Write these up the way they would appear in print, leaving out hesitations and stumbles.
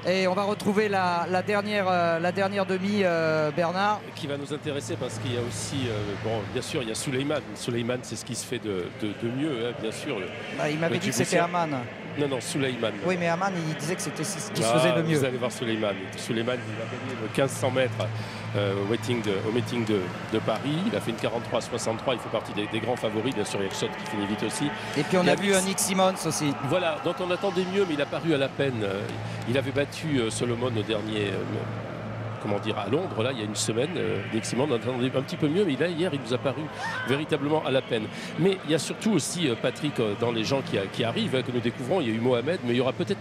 Et on va retrouver la dernière demi, Bernard. Qui va nous intéresser parce qu'il y a aussi, bon, bien sûr, il y a Souleymane. Souleymane, c'est ce qui se fait de mieux, hein, bien sûr. Bah, il m'avait dit que c'était Aman. Non, non, Souleymane. Oui, mais Aman, il disait que c'était ce qui se faisait de mieux. Vous allez voir Souleymane. Souleymane, il a gagné le 1500 mètres au meeting de Paris. Il a fait une 43-63. Il fait partie des grands favoris. Bien sûr, il y a le shot qui finit vite aussi. Et puis on a vu Nick Simmons aussi. Voilà, dont on attendait mieux, mais il a paru à la peine. Il avait battu Solomon au dernier... comment dire, à Londres, là, il y a une semaine. Nick Simmons, on attendait un petit peu mieux, mais là, hier, il nous a paru véritablement à la peine. Mais il y a surtout aussi, Patrick, dans les gens qui arrivent, hein, que nous découvrons, il y a eu Mohamed, mais il y aura peut-être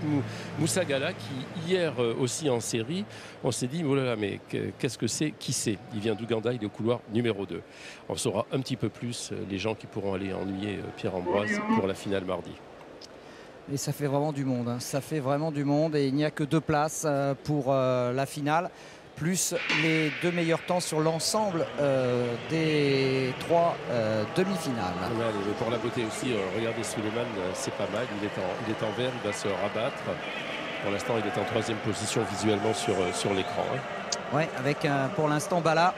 Moussa Galla, qui, hier aussi en série, on s'est dit, oh là là, mais qu'est-ce que c'est? Qui c'est? Il vient d'Ouganda, il est au couloir numéro 2. On saura un petit peu plus les gens qui pourront aller ennuyer Pierre-Ambroise pour la finale mardi. Et ça fait vraiment du monde, hein. Ça fait vraiment du monde et il n'y a que 2 places pour la finale, plus les 2 meilleurs temps sur l'ensemble des 3 demi-finales. Ouais, pour la beauté aussi, regardez Souleymane, c'est pas mal, il est en vert, il va se rabattre. Pour l'instant, il est en 3e position visuellement sur l'écran. Hein. Oui, avec pour l'instant Bala.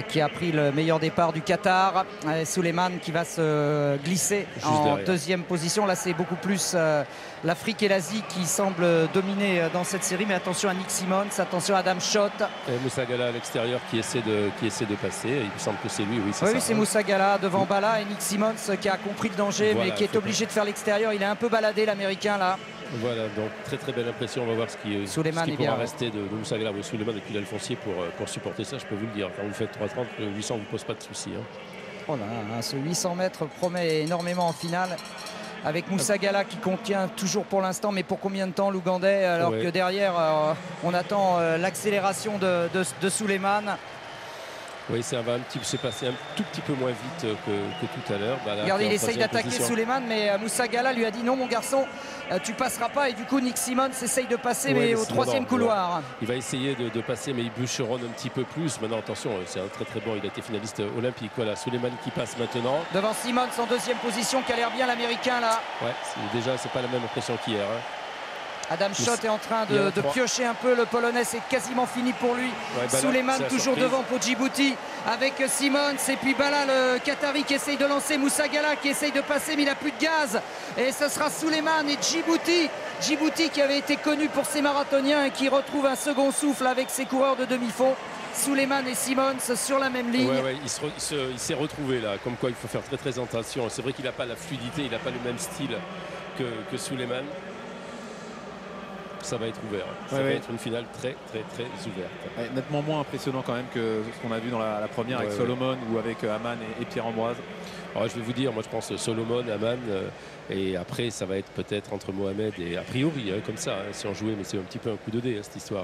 Qui a pris le meilleur départ du Qatar. Souleymane qui va se glisser juste en derrière. 2e position. Là, c'est beaucoup plus l'Afrique et l'Asie qui semblent dominer dans cette série. Mais attention à Nick Simmons, attention à Adam Schott. Et Moussa Galla à l'extérieur qui essaie de passer. Il me semble que c'est lui, oui, c'est ça. Oui, c'est Moussa Galla devant Bala et Nick Simmons qui a compris le danger, voilà, mais qui est obligé de faire l'extérieur. Il est un peu baladé, l'Américain, là. Voilà, donc très belle impression. On va voir ce qui pourra rester de Moussa Galla. Souleymane et puis l'Alfoncier pour supporter ça, je peux vous le dire. Quand vous faites 3,30, le 800 ne vous pose pas de soucis. Hein. Oh là, ce 800 mètres promet énormément en finale. Avec Moussa Galla qui contient toujours pour l'instant, mais pour combien de temps l'Ougandais, alors que derrière on attend l'accélération de Souleymane. Oui, ça va s'est passé un tout petit peu moins vite que tout à l'heure. Regardez, il essaye d'attaquer Souleymane, mais Moussa Galla lui a dit non mon garçon, tu passeras pas. Et du coup Nick Simmons essaye de passer, mais au 3e couloir. Il va essayer de passer, mais il bûcheronne un petit peu plus. Maintenant attention, c'est un très bon, il a été finaliste olympique. Voilà, Souleymane qui passe maintenant. Devant Simmons en 2e position, qui a l'air bien l'Américain là. Ouais, déjà c'est pas la même impression qu'hier. Hein. Adam Schott est en train de piocher un peu. Le Polonais, c'est quasiment fini pour lui. Ouais, Souleymane toujours devant pour Djibouti avec Simmons. Et puis Bala, le Qatari, qui essaye de lancer. Moussa Galla qui essaye de passer, mais il n'a plus de gaz. Et ce sera Souleymane et Djibouti. Djibouti qui avait été connu pour ses marathoniens et qui retrouve un second souffle avec ses coureurs de demi-fond. Souleymane et Simmons sur la même ligne. Ouais, il s'est retrouvé là. Comme quoi il faut faire très attention. C'est vrai qu'il n'a pas la fluidité, il n'a pas le même style que Souleymane. Ça va être ouvert. Ça va être une finale très ouverte. Ouais, nettement moins impressionnant quand même que ce qu'on a vu dans la première avec Solomon ou avec Aman et Pierre-Ambroise. Alors, je vais vous dire, moi je pense Solomon, Aman, et après ça va être peut-être entre Mohamed et a priori, hein, comme ça, hein, si on jouait, mais c'est un petit peu un coup de dé, hein, cette histoire.